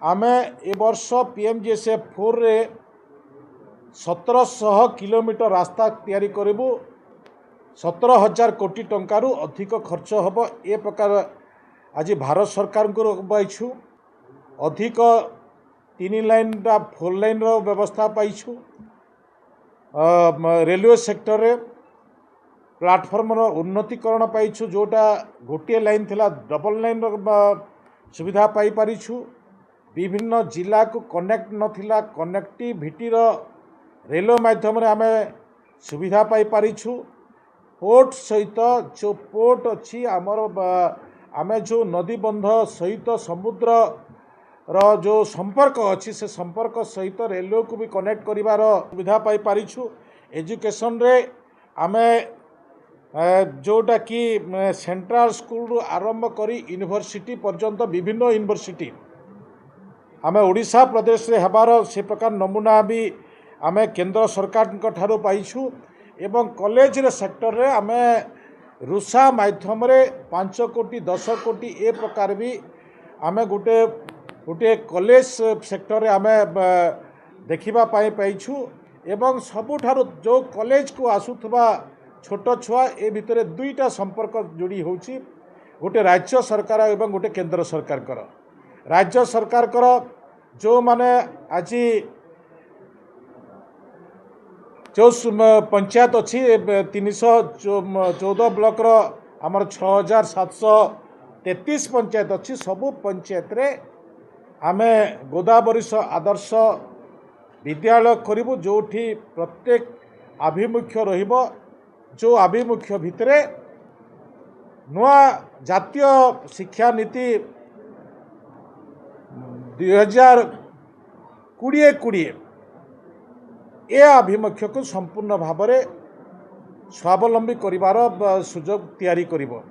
आमे ए वर्ष PMGSF4 रे 1700 किलोमीटर रास्ता तैयारी करूँ। 17,000 कोटी टंकारु अधिक खर्च हम ए प्रकार आज भारत सरकार को पाइछु। अधिक 3 लाइन 4 लाइन रो व्यवस्था पाइछु। रेलवे सेक्टर रे प्लाटफॉर्म रो उन्नतीकरण पाइछु, जोटा गोटे लाइन थिला डबल लाइन रो सुविधा पाई परिछु। विभिन्न जिला को कनेक्ट नथिला कनेक्टिविटी रो रेलवे माध्यम रे आमे सुविधा पाई परिछु। पोर्ट सहित जो पोर्ट अच्छी आमर आमे जो नदी बंध सहित समुद्र रो जो संपर्क अच्छी से संपर्क सहित रेलवे को भी कनेक्ट करिवार सुविधा पाई परिछु। एजुकेशन रे आमे जोटा कि सेंट्रल स्कूल आरंभ करी यूनिवर्सिटी पर्यंत विभिन्न यूनिवर्सिटी आमे ओडिशा प्रदेश रे हबार से प्रकार नमूना भी आमे केंद्र सरकार ठारू पाइछु। एवं कॉलेज रे सेक्टर रे आमे रुषा माध्यम रे 5 कोटी 10 कोटी ए प्रकार भी आमे गुटे गुटे कॉलेज सेक्टर रे आमे देखिबा पाई पाइछु। एवं सबुठारू जो कॉलेज को आसुथबा छोट छुआ ए भितरे दुईटा संपर्क जोड़ी होची, गोटे राज्य सरकार एवं गोटे केंद्र सरकार कर। राज्य सरकार कर जो माने आज जो पंचायत अच्छी 314 ब्लॉक रो आमर 6733 पंचायत अच्छी। सबू पंचायत रे आमे गोदावरीश आदर्श विद्यालय करिबु, जोठी प्रत्येक आभिमुख्य रहिबो। जो आभिमुख्य भितरे नुआ जातीय शिक्षा नीति 2020 ए आभिमुख्य को संपूर्ण भाव में स्वावलंबी करिवार सुजोग तैयारी करिबो।